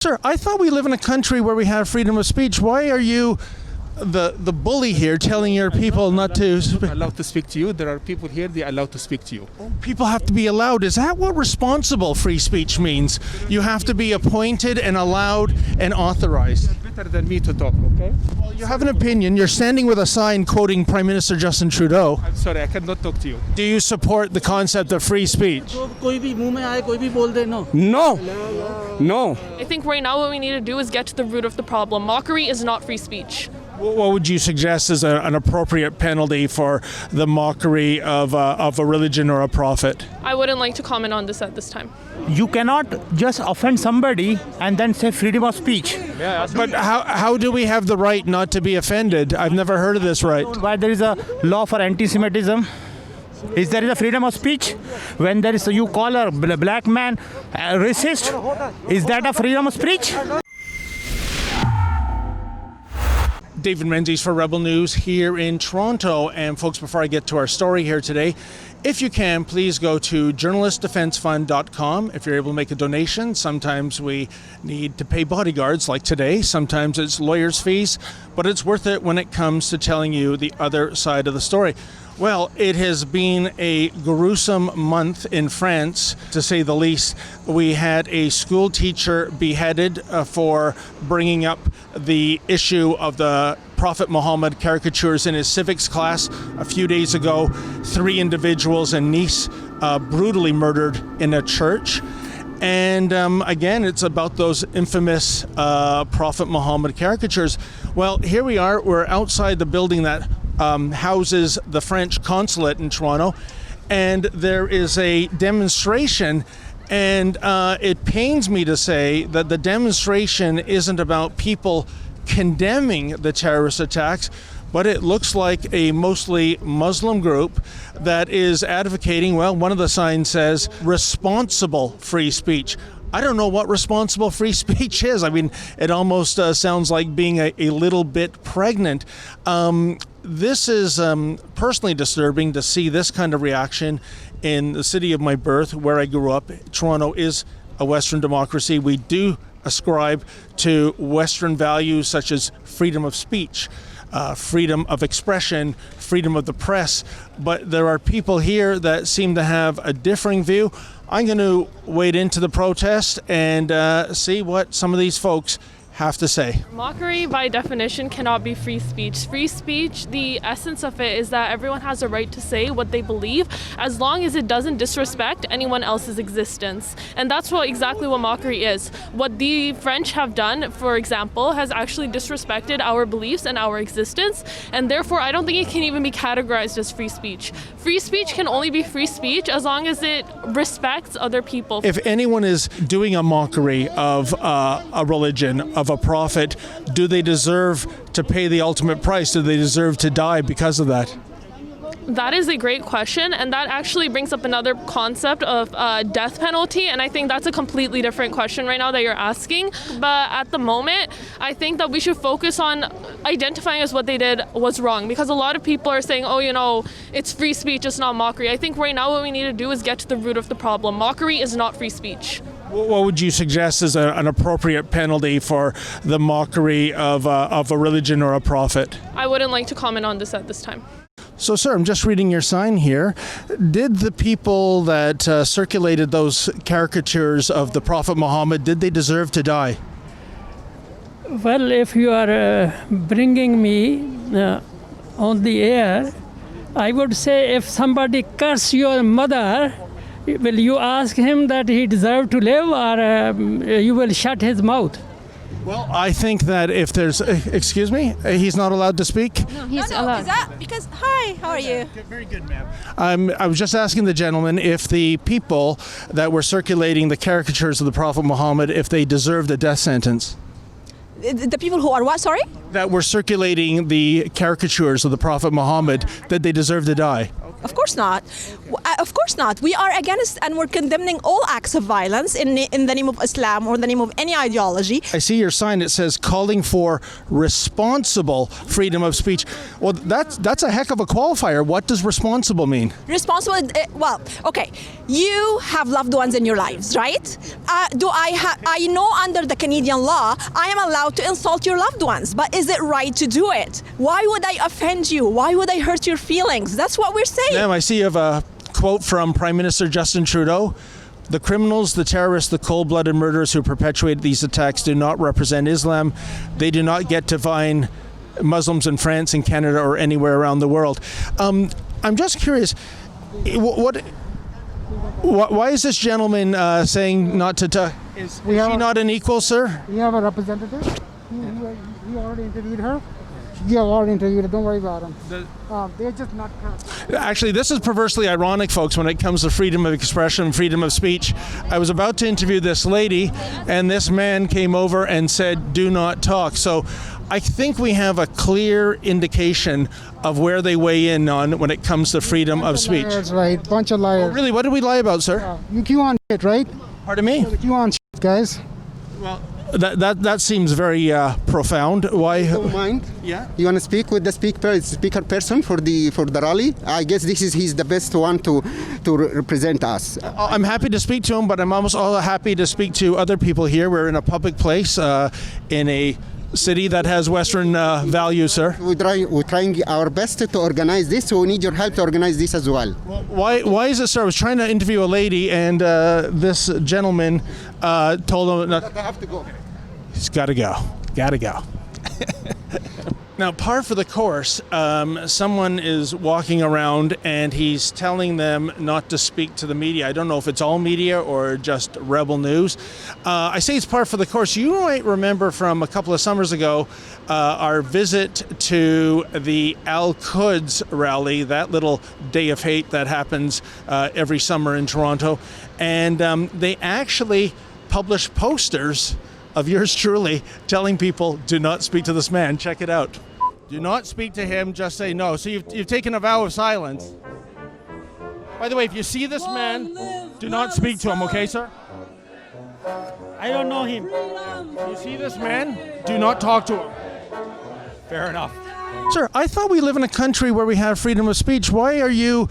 Sir, I thought we live in a country where we have freedom of speech. Why are you the bully here telling your people not to speak? Allowed to speak to you. There are people here, they are allowed to speak to you. People have to be allowed. Is that what responsible free speech means? You have to be appointed and allowed and authorized. Better than me to talk, okay? Well, you have an opinion. You're standing with a sign quoting Prime Minister Justin Trudeau. I'm sorry, I cannot talk to you. Do you support the concept of free speech? No. I think right now what we need to do is get to the root of the problem. Mockery is not free speech. What would you suggest is an appropriate penalty for the mockery of a religion or a prophet? I wouldn't like to comment on this at this time. You cannot just offend somebody and then say freedom of speech. But how do we have the right not to be offended? I've never heard of this right. Why there is a law for anti-Semitism? Is there a freedom of speech? When there is you call a black man racist, is that a freedom of speech? David Menzies for Rebel News here in Toronto. And folks, before I get to our story here today, if you can, please go to journalistdefensefund.com. If you're able to make a donation, sometimes we need to pay bodyguards like today. Sometimes it's lawyers' fees, but it's worth it when it comes to telling you the other side of the story. Well, it has been a gruesome month in France, to say the least. We had a school teacher beheaded for bringing up the issue of the Prophet Muhammad caricatures in his civics class a few days ago. 3 individuals in Nice brutally murdered in a church. And again, it's about those infamous Prophet Muhammad caricatures. Well, here we are. We're outside the building that houses the French Consulate in Toronto, and there is a demonstration, and it pains me to say that the demonstration isn't about people condemning the terrorist attacks, but it looks like a mostly Muslim group that is advocating, well, one of the signs says, responsible free speech. I don't know what responsible free speech is. I mean, it almost sounds like being a little bit pregnant. This is personally disturbing to see this kind of reaction in the city of my birth, where I grew up. Toronto is a Western democracy. We do ascribe to Western values such as freedom of speech, freedom of expression, freedom of the press. But there are people here that seem to have a differing view. I'm going to wade into the protest and see what some of these folks have to say. Mockery, by definition, cannot be free speech. Free speech, the essence of it is that everyone has a right to say what they believe, as long as it doesn't disrespect anyone else's existence. And that's exactly what mockery is. What the French have done, for example, has actually disrespected our beliefs and our existence, and therefore I don't think it can even be categorized as free speech. Free speech can only be free speech as long as it respects other people. If anyone is doing a mockery of a religion, of a prophet, do they deserve to pay the ultimate price? Do they deserve to die because of that? That is a great question, and that actually brings up another concept of death penalty, and I think that's a completely different question right now that you're asking. But at the moment, I think that we should focus on identifying as what they did was wrong, because a lot of people are saying, oh, it's free speech, it's not mockery. I think right now what we need to do is get to the root of the problem. Mockery is not free speech. What would you suggest is an appropriate penalty for the mockery of a religion or a prophet? I wouldn't like to comment on this at this time. So, sir, I'm just reading your sign here. Did the people that circulated those caricatures of the Prophet Muhammad, did they deserve to die? Well, if you are bringing me on the air, I would say if somebody curse your mother, will you ask him that he deserved to live, or you will shut his mouth? Well, I think that if there's... excuse me? He's not allowed to speak? No, he's allowed. Is that because... Hi, how are you? Very good, ma'am. I was just asking the gentleman if the people that were circulating the caricatures of the Prophet Muhammad, if they deserved a death sentence. The people who are what, sorry? That were circulating the caricatures of the Prophet Muhammad, that they deserve to die. Of course not. Of course not. We are against and we're condemning all acts of violence in the name of Islam or the name of any ideology. I see your sign that says calling for responsible freedom of speech. Well, that's a heck of a qualifier. What does responsible mean? Responsible, well, okay. You have loved ones in your lives, right? I know under the Canadian law, I am allowed to insult your loved ones, but is it right to do it? Why would I offend you? Why would I hurt your feelings? That's what we're saying. Ma'am, I see you have a quote from Prime Minister Justin Trudeau. The criminals, the terrorists, the cold-blooded murderers who perpetuated these attacks do not represent Islam. They do not get to find Muslims in France and Canada or anywhere around the world. I'm just curious, why is this gentleman saying not to talk? Is she not an equal, sir? We have a representative. We already interviewed her. You have already interviewed her. Don't worry about them. They're just not correct. Actually, this is perversely ironic, folks, when it comes to freedom of expression, freedom of speech. I was about to interview this lady, and this man came over and said, do not talk. So I think we have a clear indication of where they weigh in on when it comes to freedom of speech. That's right. Bunch of liars. Oh, really? What did we lie about, sir? You keep on shit, right? Pardon me? You keep on shit, guys. Well, that seems very profound. Why? Don't mind. Yeah. You want to speak with the speaker person for the rally? I guess he's the best one to represent us. I'm happy to speak to him, but I'm almost all happy to speak to other people here. We're in a public place in a city that has Western values, sir. We're trying our best to organize this, so we need your help to organize this as well. Why is it, sir? I was trying to interview a lady, and this gentleman told him I have to go. he's got to go. Got to go. Now, par for the course, someone is walking around and he's telling them not to speak to the media. I don't know if it's all media or just Rebel News. I say it's par for the course. You might remember from a couple of summers ago our visit to the Al-Quds rally, that little day of hate that happens every summer in Toronto. And they actually published posters of yours truly telling people, do not speak to this man. Check it out. Do not speak to him, just say no. So you've taken a vow of silence. By the way, if you see this man, do not speak to him, okay, sir? I don't know him. You see this man, do not talk to him. Fair enough. Sir, I thought we live in a country where we have freedom of speech. Why are you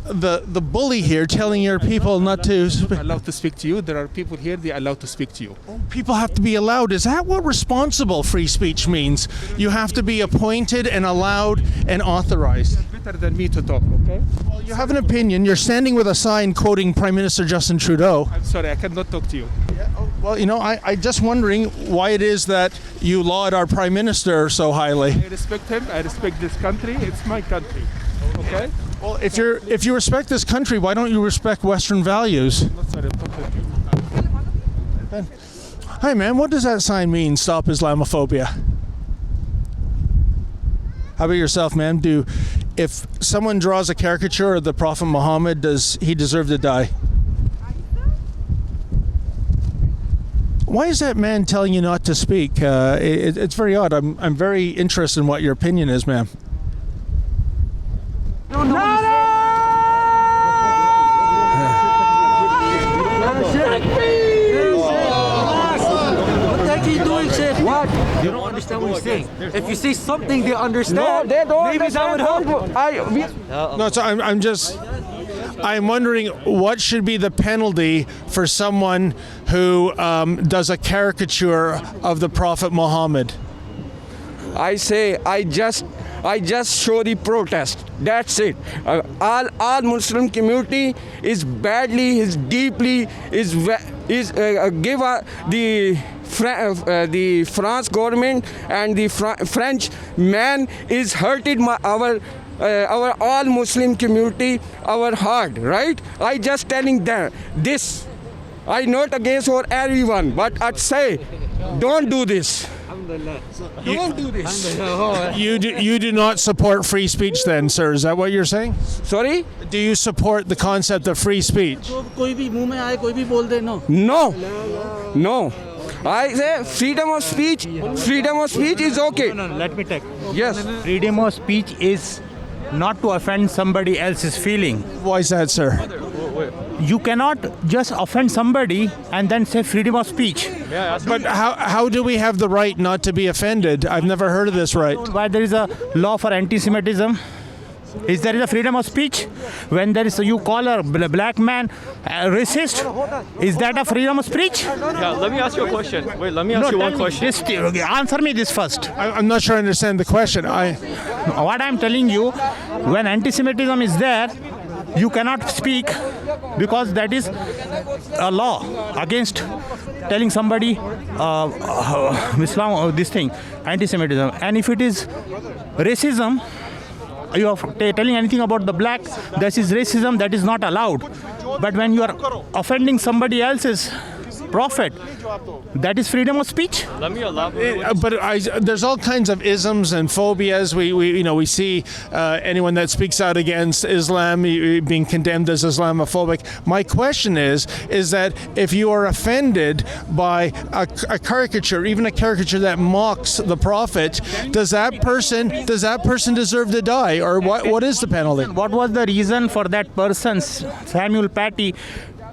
the bully here telling your people not to speak? Allowed to speak to you. There are people here, they are allowed to speak to you. People have to be allowed. Is that what responsible free speech means? You have to be appointed and allowed and authorized. Better than me to talk, okay? Well, you have an opinion. You're standing with a sign quoting Prime Minister Justin Trudeau. I'm sorry, I cannot talk to you. Well, you know, I'm just wondering why it is that you laud our Prime Minister so highly. I respect him. I respect this country. It's my country, okay? Well, if you respect this country, why don't you respect Western values? Not sorry, I'm talking to you. Hi, man. What does that sign mean? Stop Islamophobia. How about yourself, man? If someone draws a caricature of the Prophet Muhammad, does he deserve to die? Why is that man telling you not to speak? It's very odd. I'm very interested in what your opinion is, ma'am. What? You don't understand what he's saying. If you say something they understand, no, they don't maybe that would help. No, so I'm wondering what should be the penalty for someone who does a caricature of the Prophet Muhammad. I say I just show the protest. That's it. All Muslim community is badly, is deeply, give the France government and the French man is hurted our all Muslim community, our heart, right? I just telling them this. I not against for everyone, but I'd say, don't do this. Don't do this. You do not support free speech then, sir? Is that what you're saying? Sorry? Do you support the concept of free speech? No. I say freedom of speech is okay. No, let me take. Yes. Freedom of speech is not to offend somebody else's feeling. Why is that, sir? You cannot just offend somebody and then say freedom of speech. But how do we have the right not to be offended? I've never heard of this right. Why there is a law for anti-Semitism? Is there is a freedom of speech? When there is you call a black man racist, is that a freedom of speech? Yeah, let me ask you a question. Wait, let me ask you one question. Answer me this first. I'm not sure I understand the question. What I'm telling you, when anti-Semitism is there, you cannot speak because that is a law against telling somebody Islam, this thing, anti-Semitism. And if it is racism, you are telling anything about the black, this is racism, that is not allowed. But when you are offending somebody else's prophet, that is freedom of speech. Let me elaborate. There's all kinds of isms and phobias. We see anyone that speaks out against Islam being condemned as Islamophobic. My question is that if you are offended by a caricature, even a caricature that mocks the prophet, does that person deserve to die, or what is the penalty? What was the reason for that person, Samuel Paty,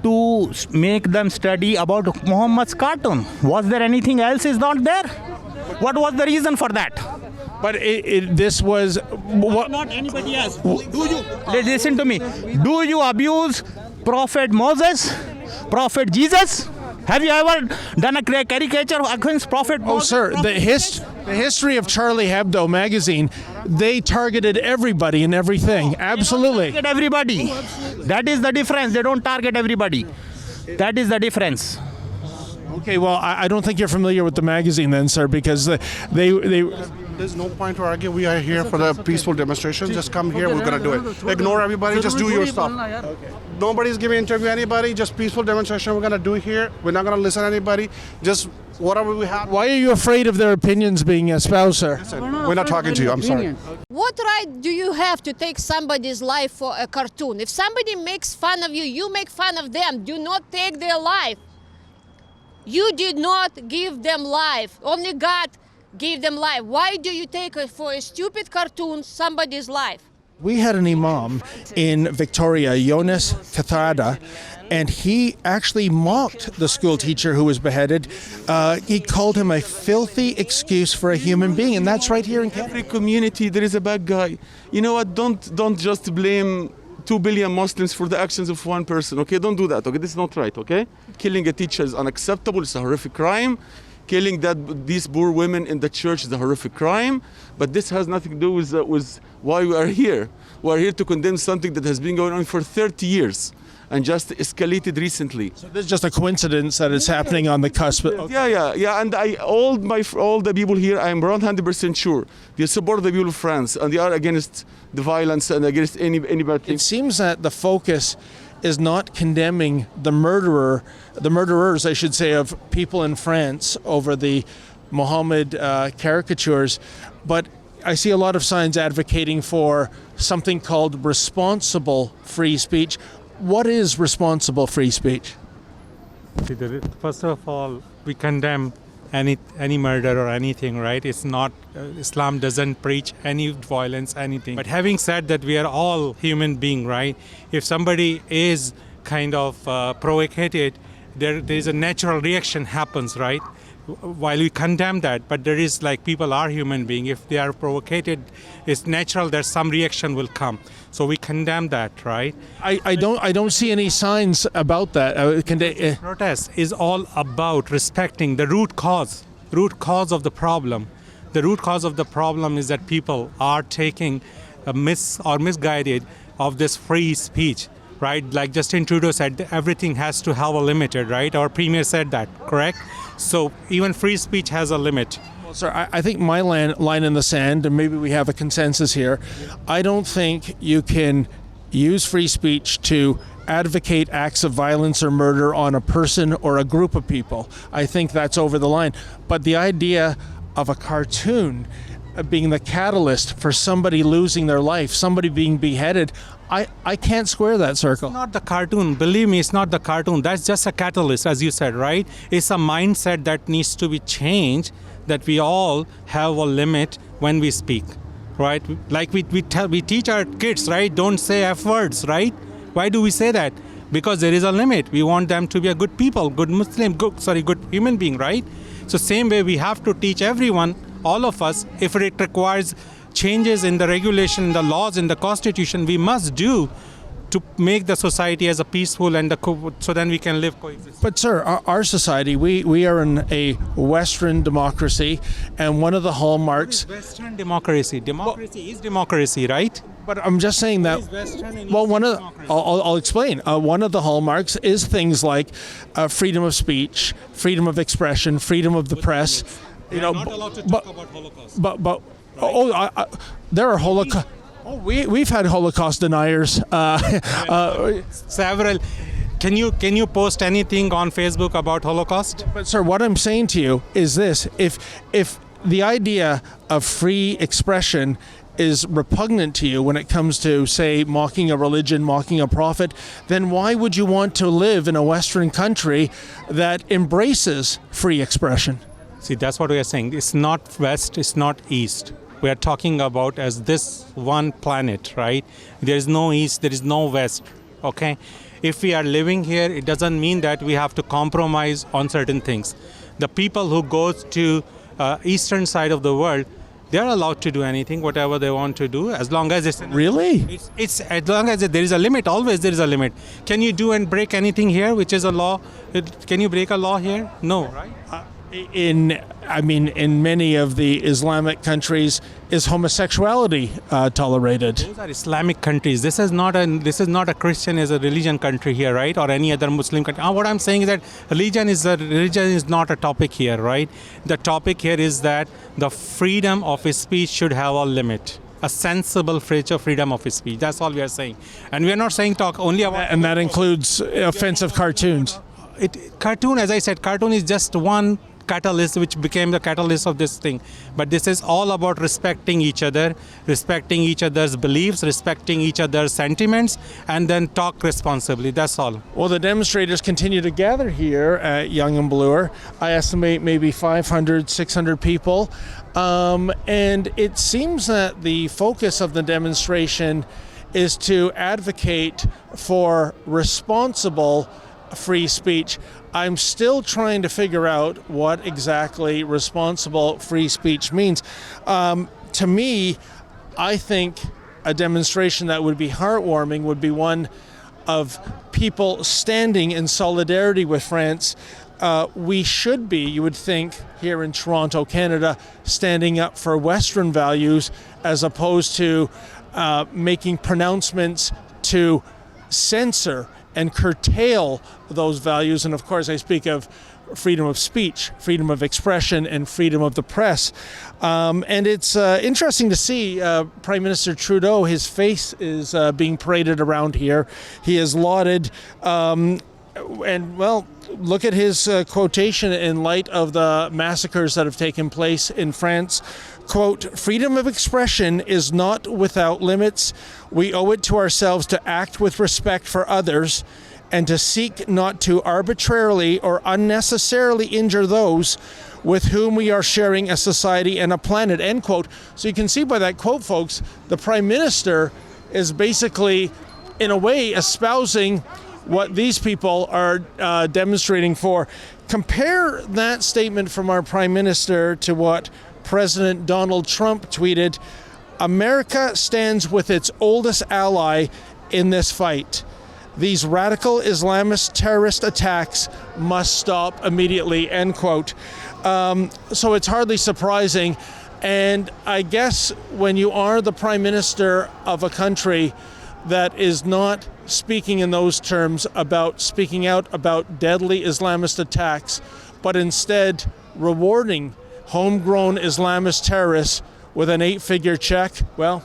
to make them study about Muhammad's cartoon? Was there anything else is not there? What was the reason for that? But this was what? Not anybody else. Do you listen to me? Do you abuse Prophet Moses, Prophet Jesus? Have you ever done a caricature against Prophet Moses? Oh, sir, the history of Charlie Hebdo magazine, they targeted everybody and everything. Absolutely. They don't target everybody. That is the difference. They don't target everybody. That is the difference. Okay, well, I don't think you're familiar with the magazine then, sir, because they There's no point to argue. We are here for the peaceful demonstration. Just come here. We're going to do it. Ignore everybody. Just do your stuff. Okay. Nobody's giving interview to anybody. Just peaceful demonstration. We're going to do it here. We're not going to listen to anybody. Just whatever we have. Why are you afraid of their opinions being espoused, sir? Listen, we're not talking to you. I'm sorry. What right do you have to take somebody's life for a cartoon? If somebody makes fun of you, you make fun of them. Do not take their life. You did not give them life. Only God gave them life. Why do you take for a stupid cartoon somebody's life? We had an imam in Victoria, Jonas Kathrada, and he actually mocked the school teacher who was beheaded. He called him a filthy excuse for a human being, and that's right here in Canada. Every community there is a bad guy. You know what? Don't just blame 2 billion Muslims for the actions of one person. Okay, don't do that. Okay, this is not right. Okay, killing a teacher is unacceptable. It's a horrific crime. Killing these poor women in the church is a horrific crime. But this has nothing to do with why we are here. We are here to condemn something that has been going on for 30 years and just escalated recently. So this is just a coincidence that it's happening on the cusp. Okay. Yeah. And all the people here, I am 100% sure they support the people of France and they are against the violence and against any bad thing. It seems that the focus is not condemning the murderers, I should say, of people in France over the Mohammed caricatures, but I see a lot of signs advocating for something called responsible free speech. What is responsible free speech? First of all, we condemn any murder or anything, right? It's not, Islam doesn't preach any violence, anything. But having said that, we are all human beings, right? If somebody is kind of provocated, there is a natural reaction happens, right? While we condemn that, but there is like people are human beings. If they are provocated, it's natural that some reaction will come. So we condemn that, right? I don't see any signs about that. Protest is all about respecting the root cause of the problem. The root cause of the problem is that people are taking misguided of this free speech, right? Like Justin Trudeau said, everything has to have a limit, right? Our premier said that, correct? So even free speech has a limit. Well, sir, I think my line in the sand, and maybe we have a consensus here, I don't think you can use free speech to advocate acts of violence or murder on a person or a group of people. I think that's over the line. But the idea of a cartoon being the catalyst for somebody losing their life, somebody being beheaded, I can't square that circle. It's not the cartoon. Believe me, it's not the cartoon. That's just a catalyst, as you said, right? It's a mindset that needs to be changed, that we all have a limit when we speak, right? Like we teach our kids, right? Don't say F words, right? Why do we say that? Because there is a limit. We want them to be a good people, good human being, right? So same way we have to teach everyone, all of us, if it requires changes in the regulation, in the laws, in the constitution, we must do to make the society as a peaceful and so then we can live coexist. But sir, our society, we are in a Western democracy, and one of the hallmarks... Western democracy. Democracy is democracy, right? But I'm just saying that, well, I'll explain. One of the hallmarks is things like freedom of speech, freedom of expression, freedom of the press. We are not allowed to talk about Holocaust. There are Holocaust... Oh, we've had Holocaust deniers. Several. Can you post anything on Facebook about Holocaust? But sir, what I'm saying to you is this: if the idea of free expression is repugnant to you when it comes to, say, mocking a religion, mocking a prophet, then why would you want to live in a Western country that embraces free expression? See, that's what we are saying. It's not West, it's not East. We are talking about as this one planet, right? There is no East, there is no West, okay? If we are living here, it doesn't mean that we have to compromise on certain things. The people who go to eastern side of the world, they're allowed to do anything, whatever they want to do, as long as it's... Really? It's as long as there is a limit, always there is a limit. Can you do and break anything here, which is a law? Can you break a law here? No, right? In many of the Islamic countries, is homosexuality tolerated? Those are Islamic countries. This is not a Christian as a religion country here, right? Or any other Muslim country. What I'm saying is that religion is not a topic here, right? The topic here is that the freedom of speech should have a limit. A sensible freedom of speech. That's all we are saying. And we are not saying talk only about... And that includes offensive cartoons. Cartoon, as I said, cartoon is just one catalyst which became the catalyst of this thing. But this is all about respecting each other, respecting each other's beliefs, respecting each other's sentiments, and then talk responsibly. That's all. Well, the demonstrators continue to gather here at Young and Bloor. I estimate maybe 500, 600 people. And it seems that the focus of the demonstration is to advocate for responsible free speech. I'm still trying to figure out what exactly responsible free speech means. To me, I think a demonstration that would be heartwarming would be one of people standing in solidarity with France. We should be, you would think, here in Toronto, Canada, standing up for Western values as opposed to making pronouncements to censor and curtail those values. And of course, I speak of freedom of speech, freedom of expression, and freedom of the press. And it's interesting to see Prime Minister Trudeau, his face is being paraded around here. He is lauded. And well, look at his quotation in light of the massacres that have taken place in France. Quote, "Freedom of expression is not without limits. We owe it to ourselves to act with respect for others and to seek not to arbitrarily or unnecessarily injure those with whom we are sharing a society and a planet," end quote. So you can see by that quote, folks, the Prime Minister is basically, in a way, espousing what these people are demonstrating for. Compare that statement from our Prime Minister to what President Donald Trump tweeted: "America stands with its oldest ally in this fight. These radical Islamist terrorist attacks must stop immediately," end quote. So it's hardly surprising. And I guess when you are the Prime Minister of a country that is not speaking in those terms about speaking out about deadly Islamist attacks, but instead rewarding homegrown Islamist terrorists with an 8-figure check, well,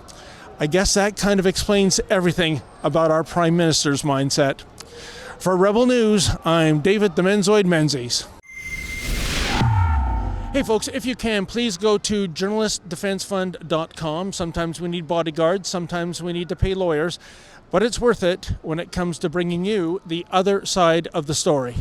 I guess that kind of explains everything about our Prime Minister's mindset. For Rebel News, I'm David the Menzoid Menzies. Hey folks, if you can, please go to journalistdefensefund.com. Sometimes we need bodyguards, sometimes we need to pay lawyers, but it's worth it when it comes to bringing you the other side of the story.